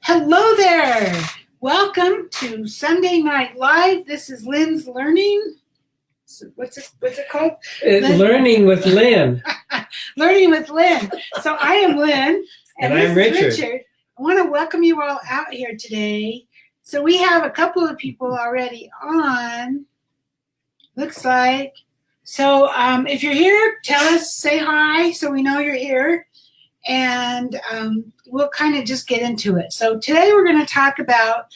Hello there. Welcome to Sunday Night Live. This is Lynn's Learning. What's it called? Learning with Lynn. Learning with Lynn. So I am Lynn. And I'm Richard. I want to welcome you all out here today. So we have a couple of people already on. Looks like. So if you're here, tell us, say hi so we know you're here. And we'll kind of just get into it. So today we're going to talk about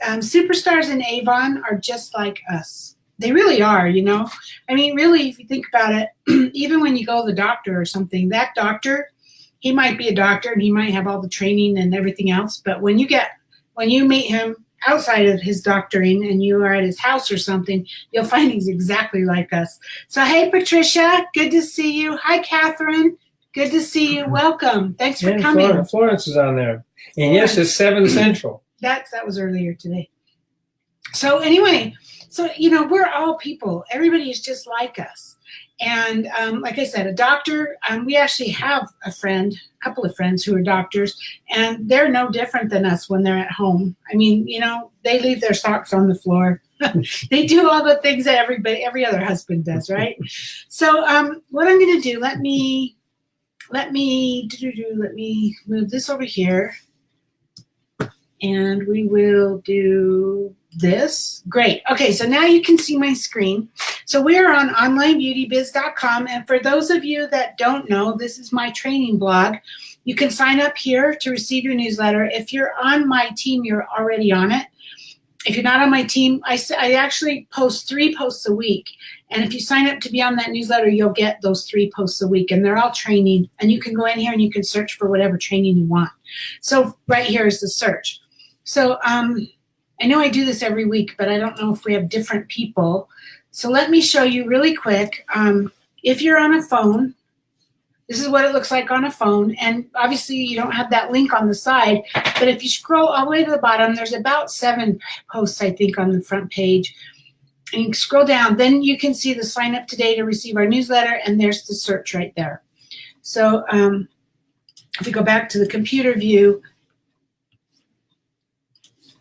superstars in Avon are just like us. They really are, you know. I mean, really, if you think about it, even when you go to the doctor or something, that doctor, he might be a doctor and he might have all the training and everything else. But when you meet him outside of his doctoring and you are at his house or something, you'll find he's exactly like us. So, hey, Patricia, good to see you. Hi, Catherine. Good to see you. Welcome. Thanks for coming. Florence is on there. And yes, it's 7 Central. That was earlier today. So anyway, you know, we're all people. Everybody is just like us. And like I said, a doctor, we actually have a couple of friends who are doctors, and they're no different than us when they're at home. I mean, you know, they leave their socks on the floor. They do all the things that every other husband does, right? So what I'm going to do, let me move this over here, and we will do this. Great. Okay, so now you can see my screen. So we are on onlinebeautybiz.com, and for those of you that don't know, this is my training blog. You can sign up here to receive your newsletter. If you're on my team, you're already on it. If you're not on my team, I actually post 3 posts a week. And if you sign up to be on that newsletter, you'll get those 3 posts a week. And they're all training. And you can go in here and you can search for whatever training you want. So right here is the search. So I know I do this every week, but I don't know if we have different people. So let me show you really quick. If you're on a phone, this is what it looks like on a phone. And obviously you don't have that link on the side, but if you scroll all the way to the bottom, there's about 7 posts, I think, on the front page. And you scroll down, then you can see the sign up today to receive our newsletter, and there's the search right there. So if we go back to the computer view,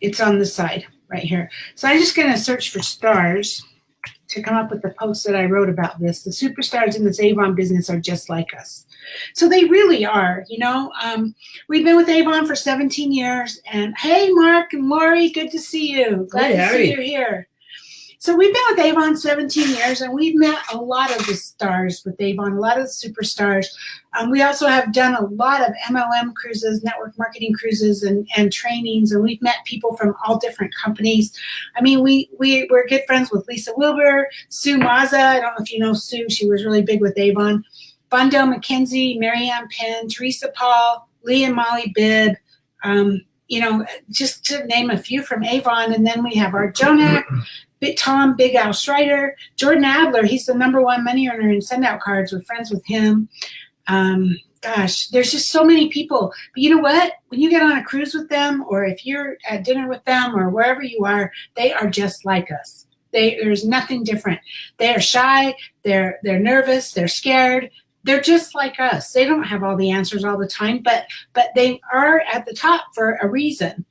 it's on the side right here. So I'm just gonna search for stars to come up with the post that I wrote about this. The superstars in this Avon business are just like us. So they really are, you know. We've been with Avon for 17 years. And hey, Mark and Lori, good to see you. Glad to see you're here. So we've been with Avon 17 years, and we've met a lot of the stars with Avon, a lot of the superstars. We also have done a lot of MLM cruises, network marketing cruises, and trainings, and we've met people from all different companies. I mean, we're good friends with Lisa Wilbur, Sue Mazza. I don't know if you know Sue. She was really big with Avon. Bondo McKenzie, Marianne Penn, Teresa Paul, Lee and Molly Bibb, you know, just to name a few from Avon. And then we have Art Jonak, Tom, Big Al Schreider, Jordan Adler. He's the #1 money earner in send out cards. We're friends with him. Gosh, there's just so many people. But you know what? When you get on a cruise with them, or if you're at dinner with them, or wherever you are, they are just like us. There's nothing different. They are shy. They're nervous. They're scared. They're just like us. They don't have all the answers all the time, but they are at the top for a reason.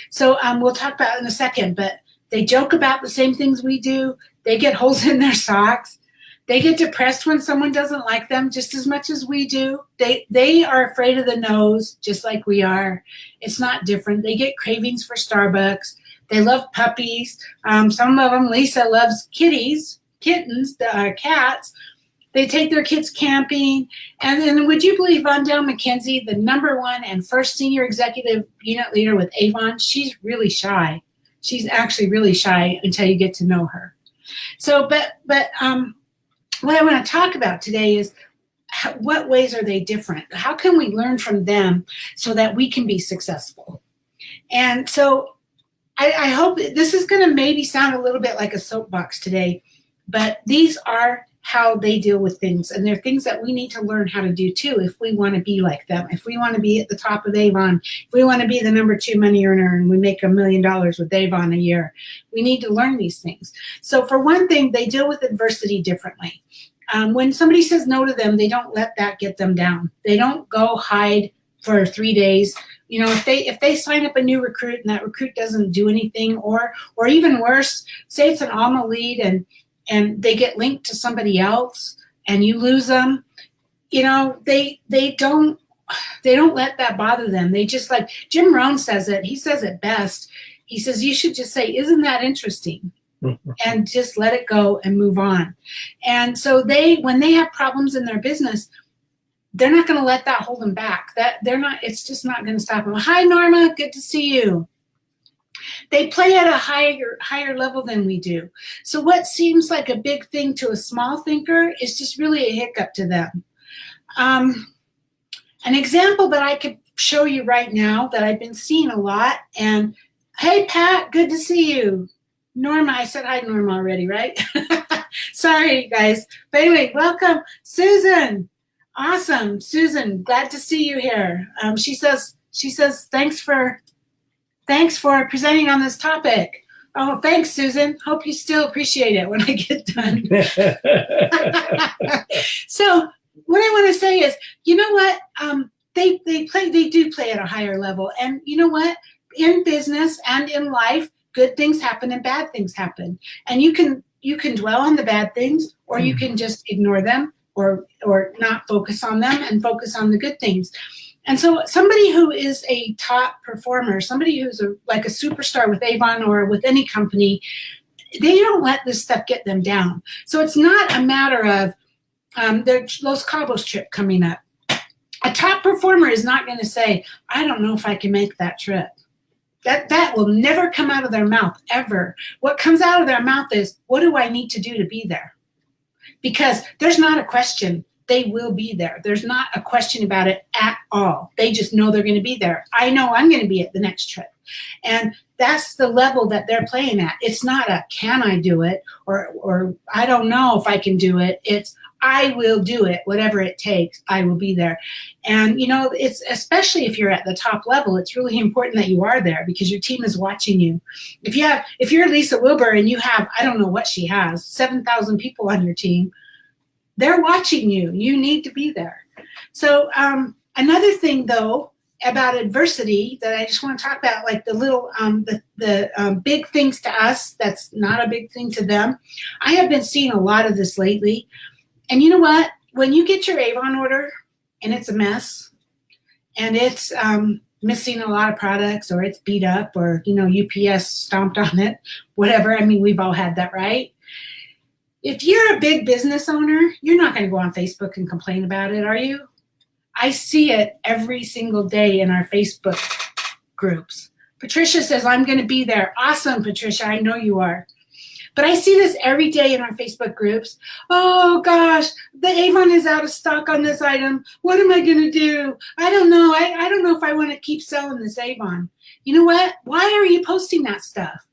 So we'll talk about it in a second, but they joke about the same things we do. They get holes in their socks. They get depressed when someone doesn't like them just as much as we do. They are afraid of the nose just like we are. It's not different. They get cravings for Starbucks. They love puppies. Some of them, Lisa loves kittens, cats. They take their kids camping. And then would you believe Bondo McKenzie, the #1 and first senior executive unit leader with Avon, she's really shy. She's actually really shy until you get to know her. So, but what I want to talk about today is what ways are they different? How can we learn from them so that we can be successful? And so I hope this is going to maybe sound a little bit like a soapbox today, but these are how they deal with things. And they're things that we need to learn how to do too if we want to be like them. If we want to be at the top of Avon, if we want to be the #2 money earner and we make $1 million with Avon a year, we need to learn these things. So for one thing, they deal with adversity differently. When somebody says no to them, they don't let that get them down. They don't go hide for 3 days. You know, if they sign up a new recruit and that recruit doesn't do anything, or even worse, say it's an Alma lead and they get linked to somebody else and you lose them, you know, they don't let that bother them. They just, like Jim Rohn says it, he says it best. He says, you should just say, isn't that interesting? And just let it go and move on. And so when they have problems in their business, they're not going to let that hold them back. It's just not going to stop them. Hi, Norma, good to see you. They play at a higher level than we do. So what seems like a big thing to a small thinker is just really a hiccup to them. An example that I could show you right now that I've been seeing a lot, and hey, Pat, good to see you. Norma, I said hi, Norma, already, right? Sorry, guys. But anyway, welcome. Susan. Awesome. Susan, glad to see you here. She says, thanks for presenting on this topic. Oh, thanks, Susan. Hope you still appreciate it when I get done. So what I want to say is, you know what? They do play at a higher level. And you know what? In business and in life, good things happen and bad things happen. And you can dwell on the bad things, or you can just ignore them, or not focus on them and focus on the good things. And so somebody who is a top performer, somebody who's like a superstar with Avon or with any company, they don't let this stuff get them down. So it's not a matter of their Los Cabos trip coming up. A top performer is not going to say, I don't know if I can make that trip. That will never come out of their mouth, ever. What comes out of their mouth is, what do I need to do to be there? Because there's not a question. They will be there. There's not a question about it at all. They just know they're going to be there. I know I'm going to be at the next trip. And that's the level that they're playing at. It's not a, can I do it? Or I don't know if I can do it. It's, I will do it, whatever it takes, I will be there. And, you know, it's especially if you're at the top level, it's really important that you are there because your team is watching you. If you're Lisa Wilbur and you have, I don't know what she has, 7,000 people on your team, they're watching you. You need to be there. So another thing, though, about adversity that I just want to talk about, like the little, the big things to us, that's not a big thing to them. I have been seeing a lot of this lately. And you know what? When you get your Avon order and it's a mess and it's missing a lot of products, or it's beat up, or, you know, UPS stomped on it, whatever. I mean, we've all had that, right? If you're a big business owner, you're not going to go on Facebook and complain about it, are you? I see it every single day in our Facebook groups. Patricia says, I'm going to be there. Awesome, Patricia. I know you are. But I see this every day in our Facebook groups. Oh, gosh, the Avon is out of stock on this item. What am I going to do? I don't know. I don't know if I want to keep selling this Avon. You know what? Why are you posting that stuff?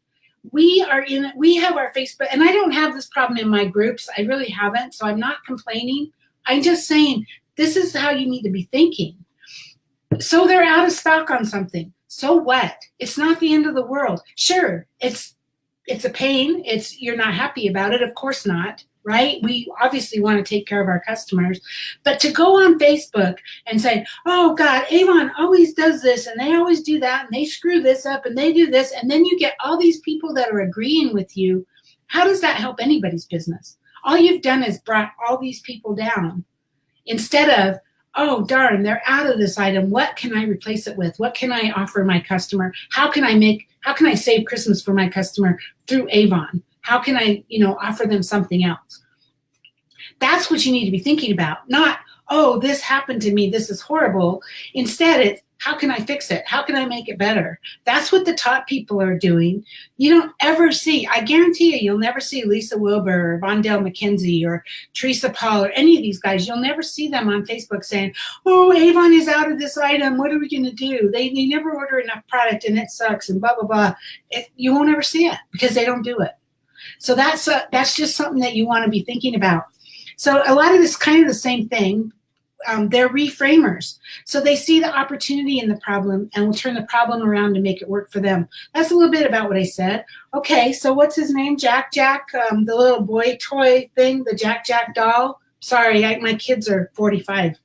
We have our Facebook, and I don't have this problem in my groups. I really haven't, so I'm not complaining. I'm just saying this is how you need to be thinking. So they're out of stock on something. So what? It's not the end of the world. Sure, it's a pain. You're not happy about it. Of course not, right? We obviously want to take care of our customers. But to go on Facebook and say, oh, God, Avon always does this, and they always do that, and they screw this up, and they do this, and then you get all these people that are agreeing with you. How does that help anybody's business? All you've done is brought all these people down instead of, oh, darn, they're out of this item. What can I replace it with? What can I offer my customer? How can I save Christmas for my customer through Avon? How can I, offer them something else? That's what you need to be thinking about. Not, oh, this happened to me, this is horrible. Instead, it's, how can I fix it? How can I make it better? That's what the top people are doing. You don't ever see, I guarantee you'll never see Lisa Wilbur or Vondell McKenzie or Teresa Paul or any of these guys. You'll never see them on Facebook saying, oh, Avon is out of this item. What are we going to do? They never order enough product and it sucks and blah, blah, blah. You won't ever see it because they don't do it. So that's just something that you want to be thinking about. So a lot of this is kind of the same thing. They're reframers. So they see the opportunity in the problem and will turn the problem around to make it work for them. That's a little bit about what I said. Okay, so what's his name? Jack, the little boy toy thing, the Jack doll. Sorry, my kids are 45.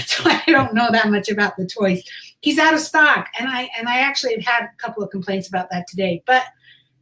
So I don't know that much about the toys. He's out of stock, and I actually have had a couple of complaints about that today. But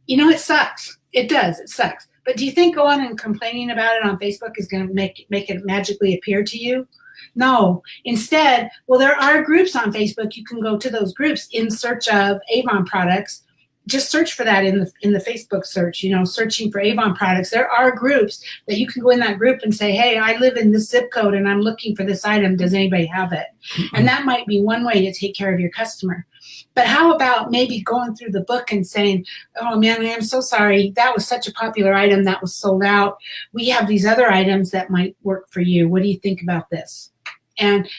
it sucks. It does. It sucks. But do you think going and complaining about it on Facebook is going to make it magically appear to you? No. Instead, well, there are groups on Facebook. You can go to those groups in search of Avon products. Just search for that in the Facebook search, searching for Avon products. There are groups that you can go in that group and say, hey, I live in this zip code and I'm looking for this item. Does anybody have it? And that might be one way to take care of your customer. But how about maybe going through the book and saying, oh man, I am so sorry. That was such a popular item that was sold out. We have these other items that might work for you. What do you think about this? And,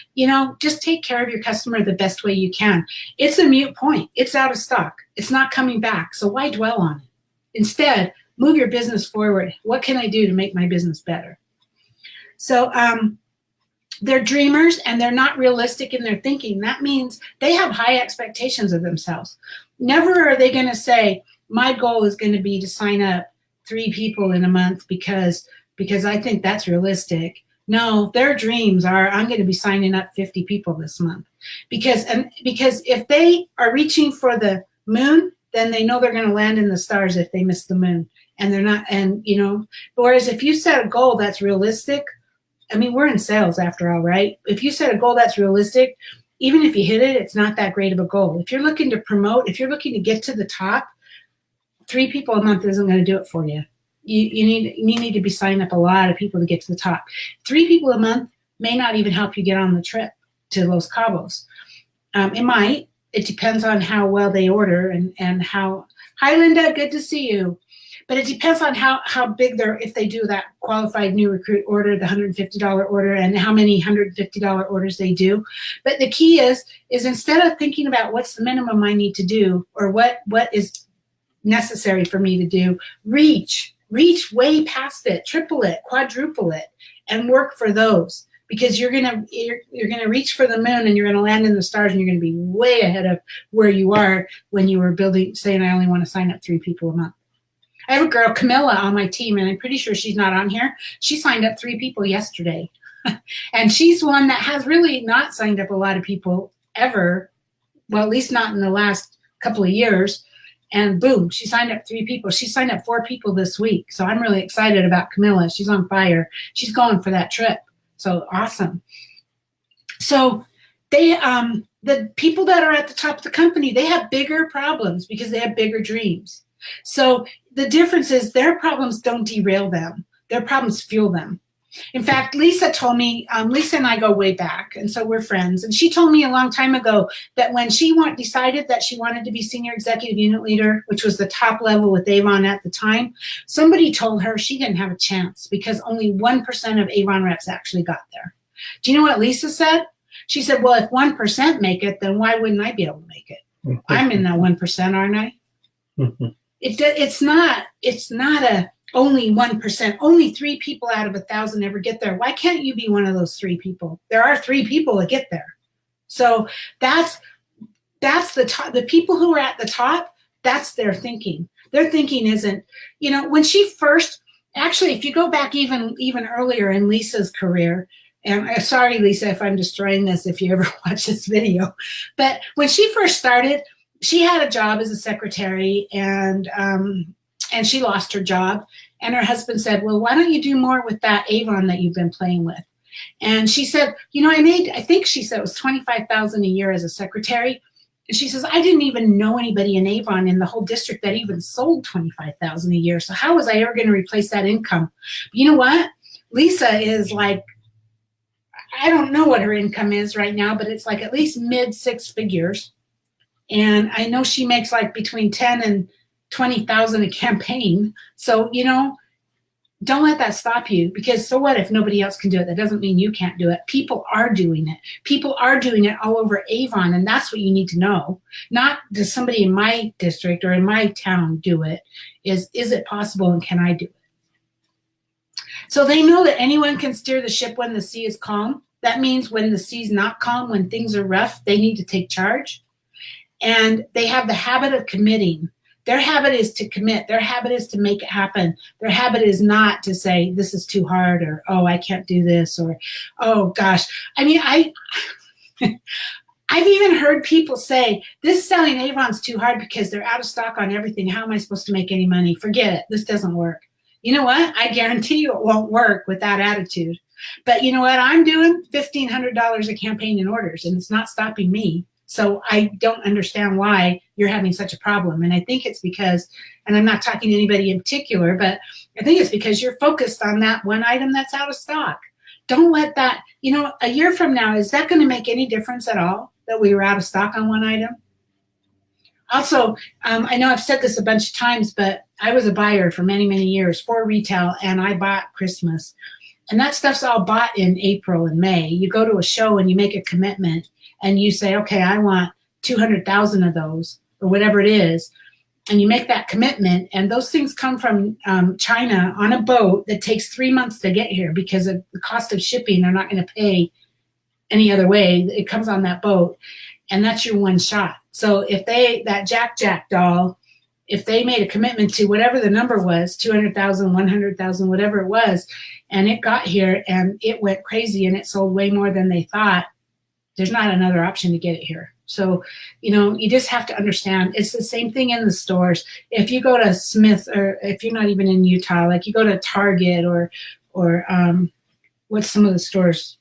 just take care of your customer the best way you can. It's a moot point. It's out of stock. It's not coming back. So why dwell on it? Instead, move your business forward. What can I do to make my business better? So they're dreamers and they're not realistic in their thinking. That means they have high expectations of themselves. Never are they going to say, my goal is going to be to sign up 3 people in a month because I think that's realistic. No, their dreams are, I'm going to be signing up 50 people this month. Because if they are reaching for the moon, then they know they're going to land in the stars if they miss the moon. And they're not, whereas if you set a goal that's realistic, we're in sales after all, right? If you set a goal that's realistic, even if you hit it, it's not that great of a goal. If you're looking to promote, if you're looking to get to the top, 3 people a month isn't going to do it for you. You need to be signing up a lot of people to get to the top. 3 people a month may not even help you get on the trip to Los Cabos. It might. It depends on how well they order and how. Hi, Linda. Good to see you. But it depends on how big if they do that qualified new recruit order, the $150 order, and how many $150 orders they do. But the key is instead of thinking about what's the minimum I need to do or what is necessary for me to do, reach way past it, triple it, quadruple it, and work for those, because you're gonna reach for the moon and you're gonna land in the stars and you're gonna be way ahead of where you are when you were saying I only want to sign up 3 people a month. I have a girl, Camilla, on my team, and I'm pretty sure she's not on here. She signed up 3 people yesterday, and she's one that has really not signed up a lot of people ever. Well, at least not in the last couple of years. And boom, she signed up 3 people. She signed up 4 people this week. So I'm really excited about Camilla. She's on fire. She's going for that trip. So awesome. So they, the people that are at the top of the company, they have bigger problems because they have bigger dreams. So the difference is their problems don't derail them. Their problems fuel them. In fact, Lisa told me, Lisa and I go way back, and so we're friends. And she told me a long time ago that when she decided that she wanted to be senior executive unit leader, which was the top level with Avon at the time, somebody told her she didn't have a chance because only 1% of Avon reps actually got there. Do you know what Lisa said? She said, well, if 1% make it, then why wouldn't I be able to make it? I'm in that 1%, aren't I? It's not a only 1%, only 3 people out of 1,000 ever get there. Why can't you be one of those 3 people? There are 3 people that get there. So that's the top. The people who are at the top, that's their thinking. Their thinking isn't, when she first, actually, if you go back even earlier in Lisa's career, and sorry, Lisa, if I'm destroying this, if you ever watch this video, but when she first started, she had a job as a secretary, and she lost her job. And her husband said, well, why don't you do more with that Avon that you've been playing with? And she said, I think she said it was $25,000 a year as a secretary. And she says, I didn't even know anybody in Avon in the whole district that even sold $25,000 a year. So how was I ever going to replace that income? But you know what? Lisa is like, I don't know what her income is right now, but it's like at least mid 6 figures. And I know she makes like between 10 and 20,000 a campaign. So, don't let that stop you, because so what if nobody else can do it? That doesn't mean you can't do it. People are doing it. People are doing it all over Avon, and that's what you need to know. Not does somebody in my district or in my town do it. Is it possible, and can I do it? So they know that anyone can steer the ship when the sea is calm. That means when the sea's not calm, when things are rough, they need to take charge. And they have the habit of committing. Their habit is to commit. Their habit is to make it happen. Their habit is not to say, this is too hard, or, oh, I can't do this, or, oh, gosh. I mean, I've even heard people say, this selling Avon's too hard because they're out of stock on everything. How am I supposed to make any money? Forget it. This doesn't work. You know what? I guarantee you it won't work with that attitude. But you know what I'm doing? $1,500 a campaign in orders, and it's not stopping me. So I don't understand why you're having such a problem. And I think it's because, and I'm not talking to anybody in particular, but I think it's because you're focused on that one item that's out of stock. Don't let that, you know, a year from now, is that going to make any difference at all that we were out of stock on one item? Also, I know I've said this a bunch of times, but I was a buyer for many, many years for retail, and I bought Christmas. And that stuff's all bought in April and May. You go to a show and you make a commitment and you say, okay, I want 200,000 of those, or whatever it is. And you make that commitment, and those things come from China on a boat that takes 3 months to get here because of the cost of shipping. They're not going to pay any other way. It comes on that boat, and that's your one shot. So if that Jack doll, if they made a commitment to whatever the number was, 200,000, 100,000, whatever it was, and it got here and it went crazy and it sold way more than they thought, there's not another option to get it here. So, you know, you just have to understand it's the same thing in the stores. If you go to Smith, or if you're not even in Utah, like you go to Target or what's some of the stores,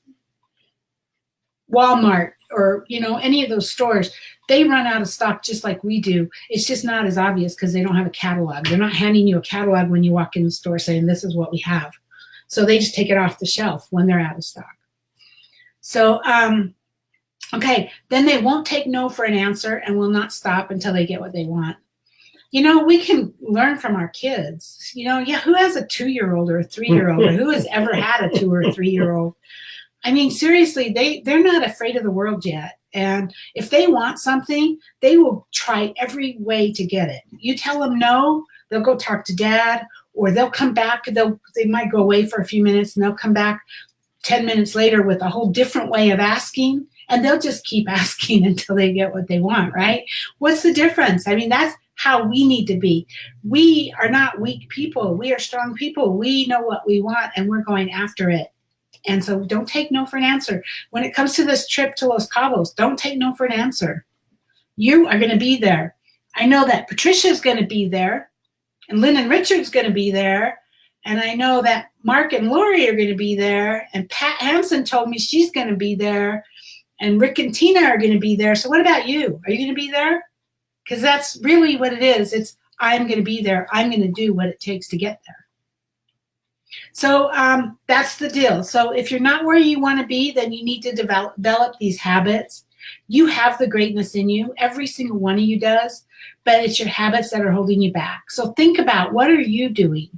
Walmart, or, you know, any of those stores, they run out of stock just like we do. It's just not as obvious because they don't have a catalog. They're not handing you a catalog when you walk in the store saying, this is what we have. So they just take it off the shelf when they're out of stock. So, okay, then they won't take no for an answer and will not stop until they get what they want. You know, we can learn from our kids. You know, yeah, who has a 2-year-old or a 3-year-old, or who has ever had a 2 or 3-year-old? I mean, seriously, they're not afraid of the world yet. And if they want something, they will try every way to get it. You tell them no, they'll go talk to dad, or they'll come back. They might go away for a few minutes and they'll come back 10 minutes later with a whole different way of asking. And they'll just keep asking until they get what they want, right? What's the difference? I mean, that's how we need to be. We are not weak people. We are strong people. We know what we want and we're going after it. And so don't take no for an answer. When it comes to this trip to Los Cabos, don't take no for an answer. You are going to be there. I know that Patricia's going to be there, and Lynn and Richard's going to be there, and I know that Mark and Lori are going to be there, and Pat Hansen told me she's going to be there, and Rick and Tina are going to be there. So what about you? Are you going to be there? Because that's really what it is. It's, I'm going to be there. I'm going to do what it takes to get there. So that's the deal. So if you're not where you want to be, then you need to develop these habits. You have the greatness in you. Every single one of you does, but it's your habits that are holding you back. So think about, what are you doing?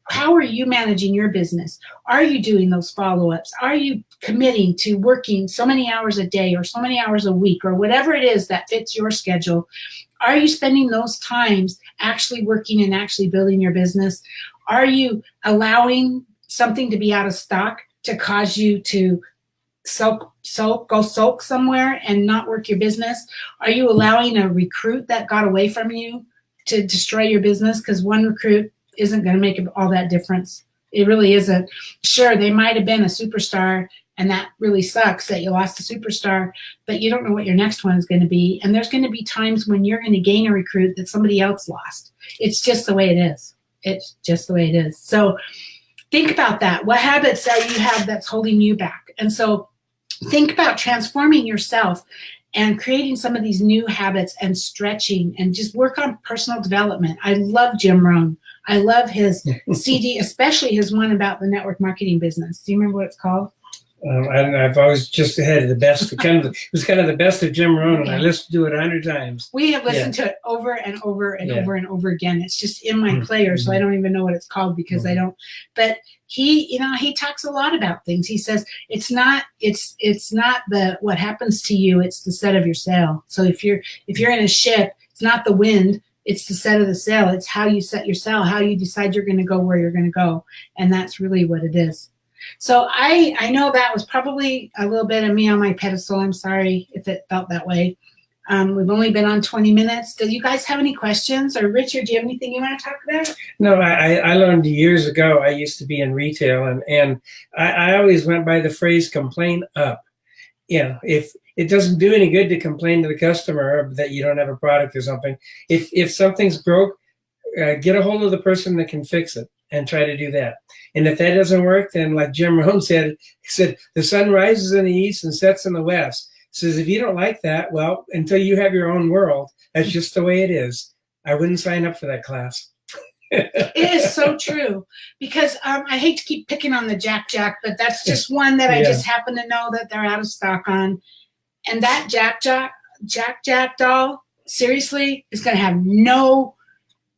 How are you managing your business? Are you doing those follow-ups? Are you committing to working so many hours a day or so many hours a week or whatever it is that fits your schedule? Are you spending those times actually working and actually building your business? Are you allowing something to be out of stock to cause you to go sulk somewhere and not work your business? Are you allowing a recruit that got away from you to destroy your business? Because one recruit isn't going to make all that difference. It really isn't. Sure, they might have been a superstar, and that really sucks that you lost a superstar, but you don't know what your next one is going to be. And there's going to be times when you're going to gain a recruit that somebody else lost. It's just the way it is. It's just the way it is. So think about that. What habits do you have that's holding you back? And so think about transforming yourself and creating some of these new habits and stretching, and just work on personal development. I love Jim Rohn. I love his CD, especially his one about the network marketing business. Do you remember what it's called? I've always just had the best. It was kind of the best of Jim Rohn, and I listened to it 100 times. We have listened to it over and over and over and over again. It's just in my player, so I don't even know what it's called because I don't. But he talks a lot about things. He says it's not what happens to you. It's the set of your sail. So if you're in a ship, it's not the wind. It's the set of the sail. It's how you set your sail, how you decide you're going to go where you're going to go, and that's really what it is. So I know that was probably a little bit of me on my pedestal. I'm sorry if it felt that way. We've only been on 20 minutes. Do you guys have any questions? Or Richard, do you have anything you want to talk about? No, I learned years ago. I used to be in retail, and I always went by the phrase "complain up." If it doesn't do any good to complain to the customer that you don't have a product or something. If something's broke, get a hold of the person that can fix it and try to do that. And if that doesn't work, then like Jim Rohn said, he said, the sun rises in the east and sets in the west. He says, if you don't like that, well, until you have your own world, that's just the way it is. I wouldn't sign up for that class. It is so true, because I hate to keep picking on the Jack, but that's just one that I just happen to know that they're out of stock on. And that Jack doll, seriously, is going to have no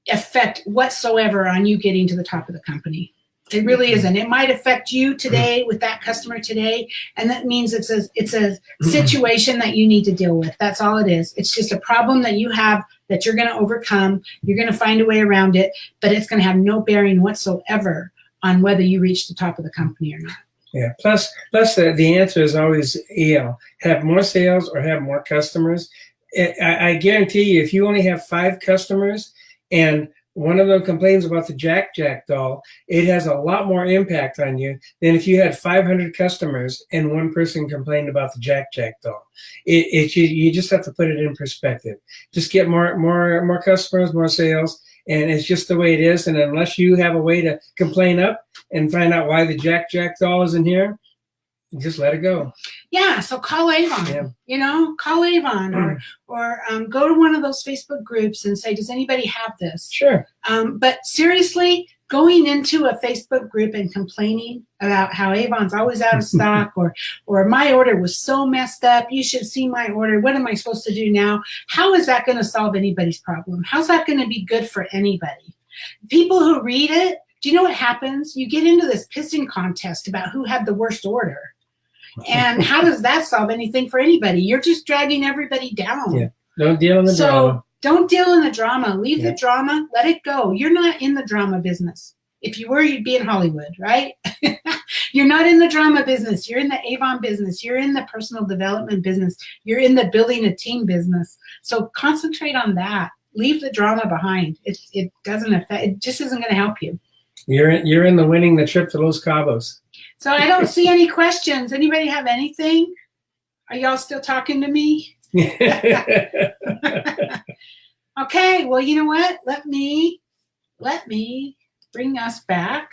effect whatsoever on you getting to the top of the company. It really isn't. It might affect you today with that customer today, and that means it's a situation that you need to deal with. That's all it is. It's just a problem that you have that you're going to overcome. You're going to find a way around it, but it's going to have no bearing whatsoever on whether you reach the top of the company or not. Yeah. Plus the answer is always, have more sales or have more customers. I guarantee you, if you only have 5 customers and one of them complains about the Jack doll, it has a lot more impact on you than if you had 500 customers and one person complained about the Jack doll. You just have to put it in perspective. Just get more customers, more sales, and it's just the way it is. And unless you have a way to complain up and find out why the Jack doll isn't here, just let it go. Yeah, so call Avon. Call Avon, or go to one of those Facebook groups and say, does anybody have this? Sure. But seriously, going into a Facebook group and complaining about how Avon's always out of stock, or my order was so messed up, you should see my order, what am I supposed to do now? How is that going to solve anybody's problem? How's that going to be good for anybody? People who read it, do you know what happens? You get into this pissing contest about who had the worst order. And how does that solve anything for anybody? You're just dragging everybody down. Yeah. Don't deal in the drama. Don't deal in the drama. Leave the drama. Let it go. You're not in the drama business. If you were, you'd be in Hollywood, right? You're not in the drama business. You're in the Avon business. You're in the personal development business. You're in the building a team business. So concentrate on that. Leave the drama behind. It doesn't affect. It just isn't going to help you. You're in the winning the trip to Los Cabos. So I don't see any questions. Anybody have anything? Are y'all still talking to me? Okay, well, you know what? Let me bring us back.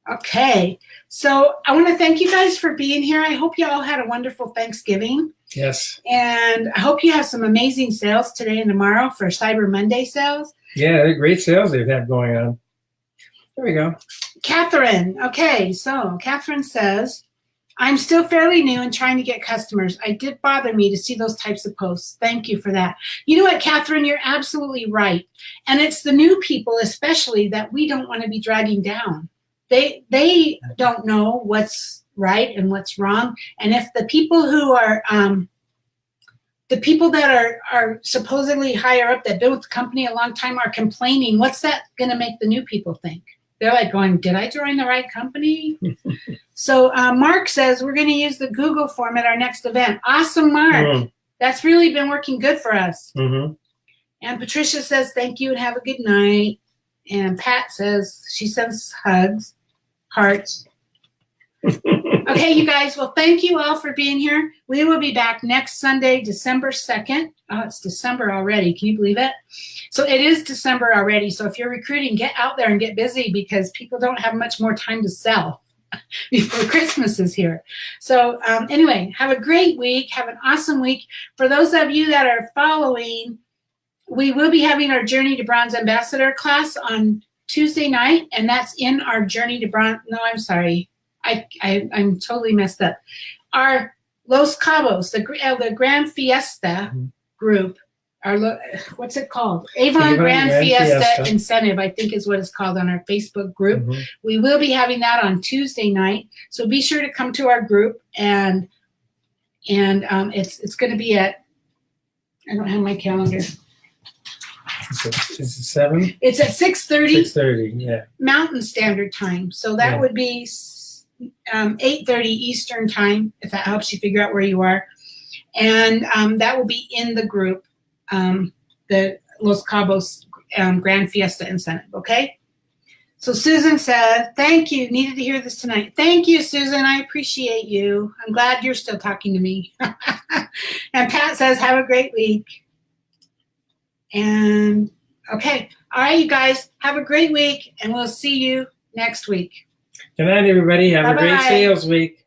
Okay, so I want to thank you guys for being here. I hope you all had a wonderful Thanksgiving. Yes. And I hope you have some amazing sales today and tomorrow for Cyber Monday sales. Yeah, they're great sales they've had going on. There we go. Catherine. Okay, so Catherine says, I'm still fairly new and trying to get customers. It did bother me to see those types of posts. Thank you for that. You know what, Catherine, you're absolutely right. And it's the new people especially that we don't want to be dragging down. They don't know what's right and what's wrong. And if the people who are the people that are supposedly higher up that been with the company a long time are complaining, what's that going to make the new people think? They're like going, did I join the right company? So Mark says, we're going to use the Google form at our next event. Awesome, Mark. Mm-hmm. That's really been working good for us. Mm-hmm. And Patricia says, thank you and have a good night. And Pat says, she sends hugs, hearts. Okay, you guys. Well, thank you all for being here. We will be back next Sunday, December 2nd. Oh, it's December already. Can you believe it? So it is December already. So if you're recruiting, get out there and get busy because people don't have much more time to sell before Christmas is here. So anyway, have a great week. Have an awesome week. For those of you that are following, we will be having our Journey to Bronze Ambassador class on Tuesday night, and that's in our Journey to Bronze. No, I'm sorry. I'm totally messed up. Our Los Cabos, the Grand Fiesta group, what's it called? Avon Grand Fiesta Incentive, I think is what it's called on our Facebook group. Mm-hmm. We will be having that on Tuesday night. So be sure to come to our group, and it's going to be at, I don't have my calendar. Is it 7? It's at 6:30. 6:30, yeah. Mountain Standard Time. So that would be 8:30 Eastern Time, if that helps you figure out where you are. And that will be in the group, the Los Cabos Grand Fiesta Incentive, okay? So Susan said, thank you. Needed to hear this tonight. Thank you, Susan. I appreciate you. I'm glad you're still talking to me. And Pat says, have a great week. And okay. All right, you guys, have a great week, and we'll see you next week. Good night, everybody. Have a great sales week.